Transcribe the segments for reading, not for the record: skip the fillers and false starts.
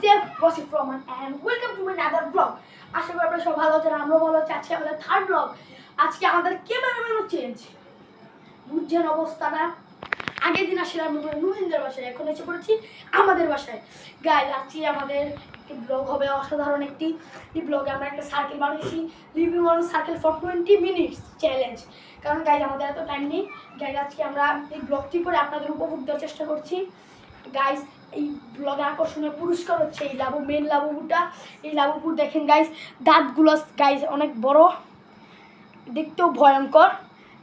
Steph Wasif Roman and welcome to another vlog. আশা করি আপনারা সবাই ভালো আছেন, আমরা ভালো আছি। আজকে আমাদের থার্ড ব্লগ। আজকে আমাদের ক্যামেরাম্যানও চেঞ্জ, বুঝছেন অবস্থাটা। আগের দিন আসলাম নুহিনদের বাসায়, এখন এসে পড়েছি আমাদের বাসায়। গাইজ আজকে আমাদের একটি ব্লগ হবে, অসাধারণ একটি। এই ব্লগে আমরা একটা সার্কেল বানিয়েছি, living on circle for 20 minutes challenge. কারণ গাইজ আমাদের এত টাইম নেই। গাইজ আজকে আমরা এই ব্লগটি করে আপনাদের উপভোগ দেওয়ার চেষ্টা করছি। গাইজ এই ব্লগে আকর্ষণীয় পুরস্কার হচ্ছে এই লাবু, মেন লাবুটা। এই লাবুপুর দেখেন গাইজ, দাঁতগুলো গাইজ অনেক বড়, দেখতেও ভয়ঙ্কর।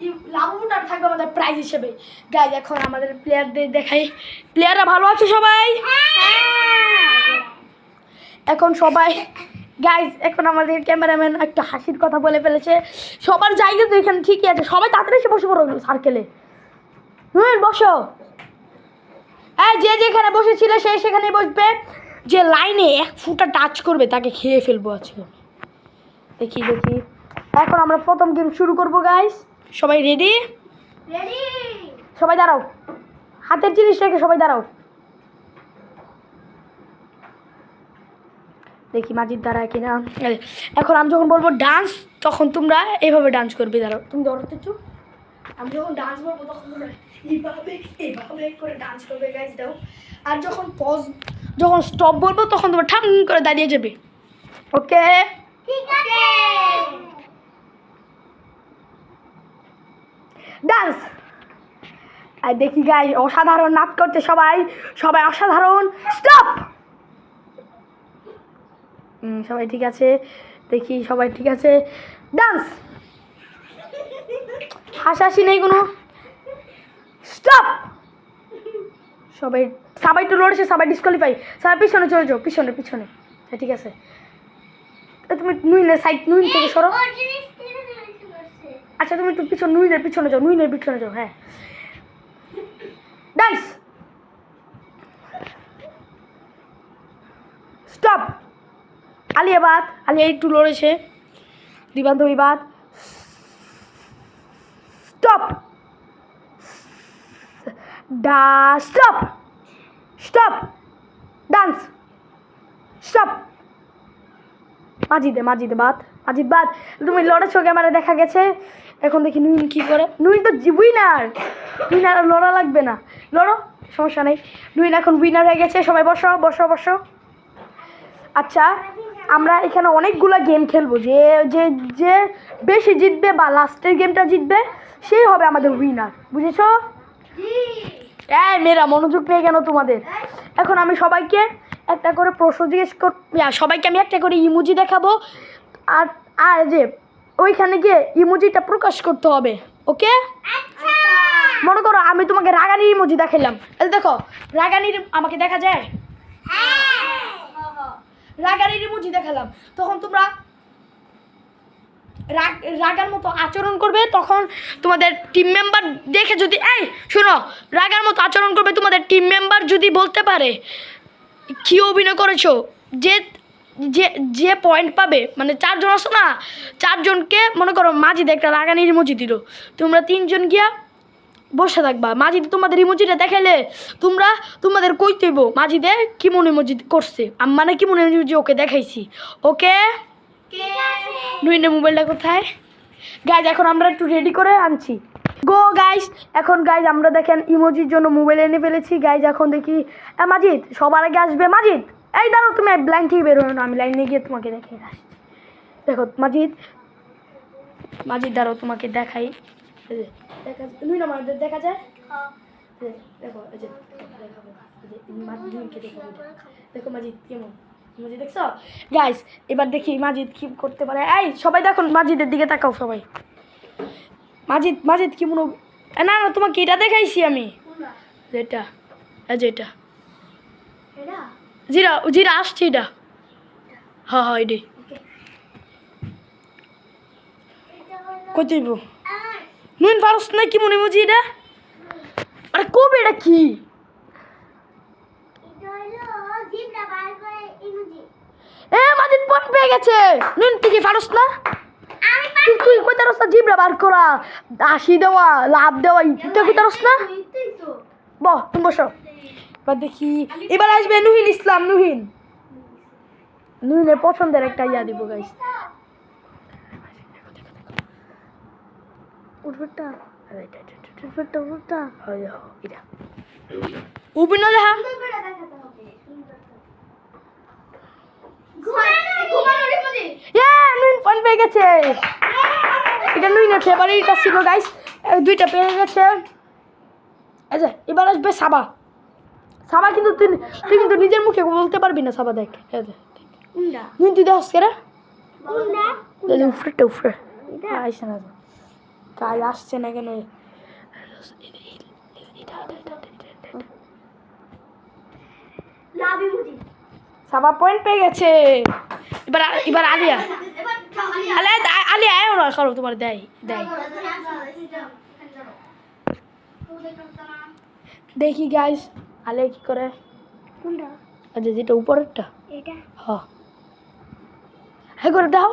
এই লাবুটা থাকবে আমাদের প্রাইজ হিসেবে। গাইজ এখন আমাদের প্লেয়ারদের দেখাই। প্লেয়াররা ভালো আছে সবাই? এখন সবাই গাইজ, এখন আমাদের ক্যামেরাম্যান একটা হাসির কথা বলে ফেলেছে। সবার জায়গা তো এখানে ঠিকই আছে, সবাই তাড়াতাড়ি এসে বসে পড়ো সার্কেলে। বসো। হ্যাঁ, যে যেখানে বসেছিল সে সেখানে বসবে। যে লাইনে এক ফুটা টাচ করবে তাকে খেয়ে ফেলবো আজকে। দেখি দেখি এখন আমরা প্রথম গেম শুরু করবো গাইস। সবাই রেডি? রেডি। সবাই দাঁড়াও, হাতের জিনিস রেখে সবাই দাঁড়াও। দেখি মাজিদ দাঁড়ায় কিনা। এখন আমি যখন বলবো ডান্স, তখন তোমরা এইভাবে ডান্স করবে। দাঁড়াও, তুমি ধরতে চুপ। আমি যখন ডান্স বলবো তখন তোমরা এইভাবে করে ডান্স করবে গাইজ। দাও। আর যখন স্টপ বলবো তখন তোমরা ঠাং করে দাঁড়িয়ে যাবে। ওকে, ঠিক আছে। ডান্স। আর দেখি গাইজ অসাধারণ নাচ করছে সবাই, সবাই অসাধারণ। স্টপ। সবাই ঠিক আছে, দেখি সবাই ঠিক আছে। ডান্স। হাসাহাসি নেই কোনো। স্টপ। সবাই একটু লড়েছে, সবাই ডিসকোয়ালিফাই। সবাই পিছনে চলে যাও, পিছনে পিছনে। হ্যাঁ ঠিক আছে। তুমি নুইনের সাইড, নুইন থেকে সরো। আচ্ছা তুমি একটু পিছনে, নুইনের পিছনে যাও, নুইনের পিছনে যাও। হ্যাঁ, ডান্স। স্টপ। আলিয়া বাদ, আলিয়া একটু লড়েছে। দিবান্ধবী বাদ। Stop. Stop. Stop. Dance. Stop. মাজিদ বাদ, মাজিদ বাদ। তুমি লড়েছো, ক্যামেরা দেখা গেছে। এখন দেখি নুইন কী করে। নুইন তো উইনার, উইনার লড়া লাগবে না, লড়ো, সমস্যা নেই। নুইন এখন উইনার হয়ে গেছে। সবাই বসো বসো বসো। আচ্ছা, আমরা এখানে অনেকগুলো গেম খেলবো। যে যে যে বেশি জিতবে বা লাস্টের গেমটা জিতবে সেই হবে আমাদের উইনার, বুঝেছো? এই মেয়েরা মনোযোগ পেয়ে গেল তোমাদের। এখন আমি সবাইকে একটা করে প্রশ্ন জিজ্ঞেস সবাইকে আমি একটা করে ইমোজি দেখাবো। আর আর যে ওইখানে গিয়ে ইমোজিটা প্রকাশ করতে হবে। ওকে? মনে করো আমি তোমাকে রাগানির ইমোজি দেখাইলাম। দেখো রাগানির আমাকে দেখা যায়? রাগানির ইমোজি দেখালাম, তখন তোমরা রাগার মতো আচরণ করবে। তখন তোমাদের টিম মেম্বার দেখে যদি শোনো, রাগার মতো আচরণ করবে। তোমাদের টিম মেম্বার যদি বলতে পারে কী অভিনয় করেছো, যে যে যে পয়েন্ট পাবে, মানে 4 জন আসো না, 4 জনকে মনে করো মাজিদ একটা রাগানির ইমোজি দিল, তোমরা 3 জন গিয়া বসে থাকবা। মাজিদ তোমাদের ইমোজিটা দেখাইলে তোমরা তোমাদের কইতেইব মাজিদে কি মনে ইমোজি করছে, আমি মানে কি মনে ইমোজি ওকে দেখাইছি। ওকে? নুইনের মোবাইলটা কোথায়? গাইজ এখন আমরা একটু রেডি করে আনছি। গো গাইজ। এখন গাইজ আমরা দেখেন ইমোজির জন্য মোবাইল এনে ফেলেছি। গাইজ এখন দেখি মাজিদ সবার আগে আসবে। মাজিদ এই দাঁড়ো, তুমি ব্ল্যাঙ্ক থেকে বেরোনো না, আমি লাইনে গিয়ে তোমাকে দেখে আসছি। দেখো মাজিদ দাঁড়ো, তোমাকে দেখাই। দেখা নুইন আমাদের দেখা যায়। দেখো এই যে দেখো মাজিদ কেমন ইমোজি দেখছো গাইস। এবার দেখি মাজিদ কি করতে পারে। সবাই দেখো মাজিদের দিকে তাকাও সবাই। মাজিদ কি মনে, না না তোমাকে এটা দেখাইছি আমি, যেটা যেটা জিরা জিরা আসছে এটা। হ্যাঁ এটাই কইতেইব। নুন পারস না কি মনে ইমোজি এটা? আরে কবে এটা কি? মাজিদ পয়েন্ট পেয়ে গেছে। নুন তুই কি পারস না? তুই কই তারস না? জিবরা বার করা, হাসি দেওয়া, লাভ দেওয়া, তুই কই তারস না? তুমি বসো। এবার দেখি, এবার আসবে নুহিন ইসলাম। নুহিন নুইনের পছন্দের একটা ইয়া দিব গাইস। উঠবেটা উপিনা দেখা নুইন পয়েন্ট পেয়ে গেছে। এটা নুইনের ফেভারিট ছিল গাইস, দুইটা পেয়ে গেছে। আচ্ছা এবার আসবে সাবা। সাবা কিন্তু তুই কিন্তু নিজের মুখে বলতে পারবি না সাবা। দেখ নুইন তুই দেখ কে রে উফরে উফরে আসছে না, কাজ আসছে না কেন? সাবা পয়েন্ট পেয়ে গেছে। এবার এবার আলিয়া আলিয়া আয় না করো তোমার দেয় দেয় দেখি গাইস আলিয়া কি করে। কোনটা? আচ্ছা যেটা উপরেরটা এটা। হ্যাঁ করে দাও।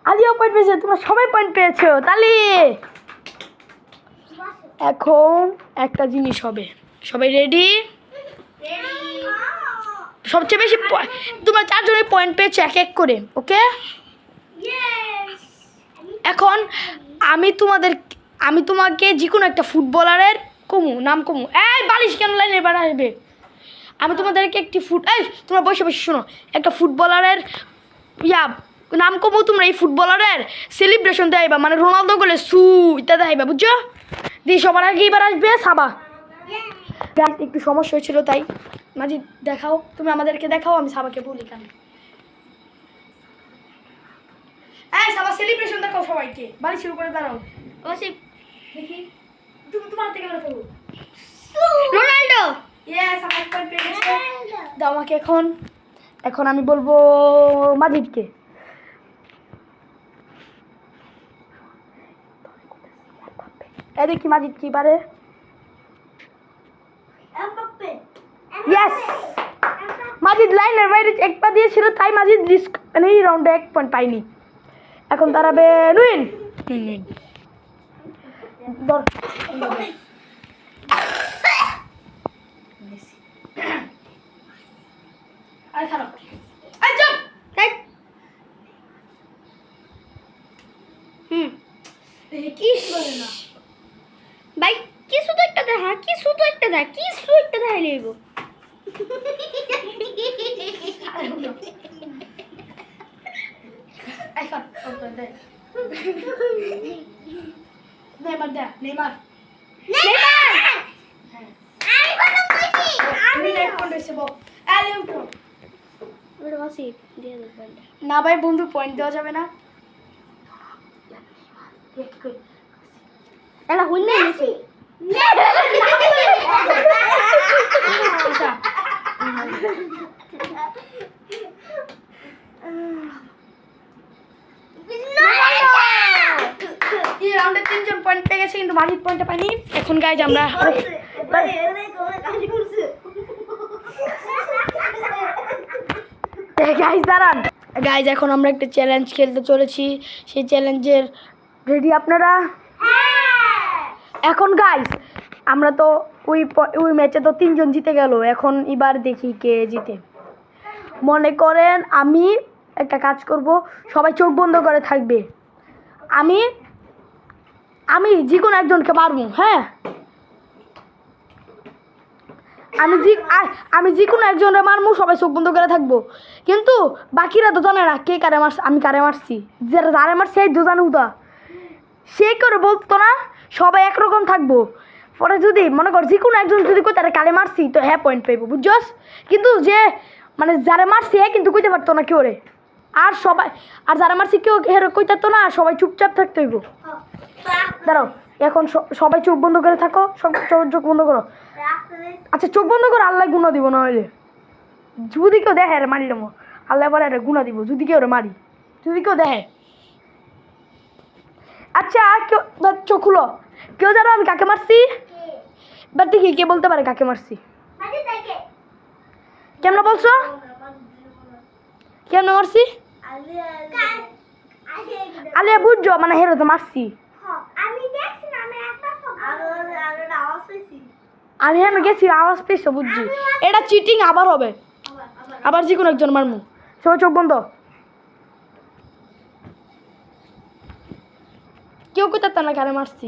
আলিয়া পয়েন্ট পেয়েছে, তোমরা সবাই পয়েন্ট পেয়েছো তালি। এখন একটা জিনিস হবে, সবাই রেডি? সবচেয়ে বেশি তোমরা চারজনে পয়েন্ট পেয়েছো এক এক করে, ওকে? এখন আমি তোমাকে যে কোনো একটা ফুটবলারের নাম কমু। এই বালিশ কেন লাইনে এবার আসবে? আমি তোমাদেরকে একটি তোমরা বসে বসে শোনো, একটা ফুটবলারের নাম কমু। তোমরা এই ফুটবলারের সেলিব্রেশন দেখাইবা, মানে রোনালদো গোলে সু ইত্যাদি দেখাইবা, বুঝছো? দিয়ে সবার আগে এবার আসবে সাবা। একটু সমস্যা হয়েছিল তাই। মাঝি দেখাও, তুমি আমাদেরকে দেখাও, আমি সাবাকে বলি কেন। এই সাবা সেলিব্রেশন দেখাও সবাইকে। বাড়ি শুরু করে দাঁড়াও। অবশ্যই দেখি তুমি তোমার থেকে দেখো। রোনাল্ডো ইয়েস, আমার পয়েন্ট পেয়ে গেছে। দাও আমাকে। এখন আমি বলবো মাজিদকে। এই দেখি মাজিদ কি পারে। ইয়েস, মাজিদ লাইনের বাইরে একটা দিয়েছিল তাই মাজিদ রিস্ক এই রাউন্ডে 1 পয়েন্ট পাইনি। এখন দাঁড়াবে নুইন। ভাই কিছু তো একটা দেখা, কিছু তো একটা দেখা, কিছু একটা দেখা নেব। নেইমার দে, নেইমার আমি কথা কইছি, আমি এক পয়েন্ট হইছে বল। আলে উঠো। ওটা বাসি দিয়ে দাও পয়েন্ট। না ভাই বন্ধু, পয়েন্ট দেওয়া যাবে না। এলা হইলে মেসি এই রাউন্ডে 3 জন পয়েন্ট পেয়ে গেছে, কিন্তু মাজিদ পয়েন্ট পাইনি। এখন গাইজ আমরা গাইজ দাঁড়ান। গাইজ এখন আমরা একটা চ্যালেঞ্জ খেলতে চলেছি। সেই চ্যালেঞ্জের রেডি আপনারা? এখন গাইজ আমরা তো ওই ম্যাচে তো 3 জন জিতে গেল। এখন এবার দেখি কে জিতে। মনে করেন আমি একটা কাজ করব, সবাই চোখ বন্ধ করে থাকবে। আমি যে কোনো একজনকে মারবো। হ্যাঁ, আমি যে কোনো একজনের মারবো, সবাই চোখ বন্ধ করে থাকবো। কিন্তু বাকিরা তো জানে না কে কারে মারছে, আমি কারে মারছি। যারে মারছে এই দুজানে উদা সে করে বলতো না, সবাই একরকম থাকবো। পরে যদি মনে কর যে কোনো একজন যদি কই তারে কারে মারছি, তো হ্যাঁ পয়েন্ট পাইবো, বুঝছস? কিন্তু যে মানে যারে মারছি হ্যাঁ কিন্তু কইতে পারতো না কেউ রে। আর যারা মারছি কেউ হেরে কইতে পারতো না, সবাই চুপচাপ থাকতে হইব। দাঁড়াও, এখন সবাই চোখ বন্ধ করে থাকো। চোখ বন্ধ করো। আচ্ছা চোখ বন্ধ করে আল্লাহ গুণা দিব, না হইলে যদি কেউ দেখে রে মারি দেবো। আল্লাহ পরে একটা গুণা দিব যদি কেউ রে মারি, যদি কেউ দেখে। আচ্ছা কেউ চোখ খুলো, কেউ জানো আমি কাকে মারছি? এবার দেখি কে বলতে পারে কাকে মারছি। কেমন বলছো? কেমন মারছি? আলিয়া বুঝছো, মানে হেরো তো মারছি। আমি আমি গেছি আওয়াজ পেয়েছো বুঝছি এটা চিটিং আবার হবে আবার যে কোনো একজন মারমু সবাই চোখ বন্ধ কেউ কোথাও না কারে মারছি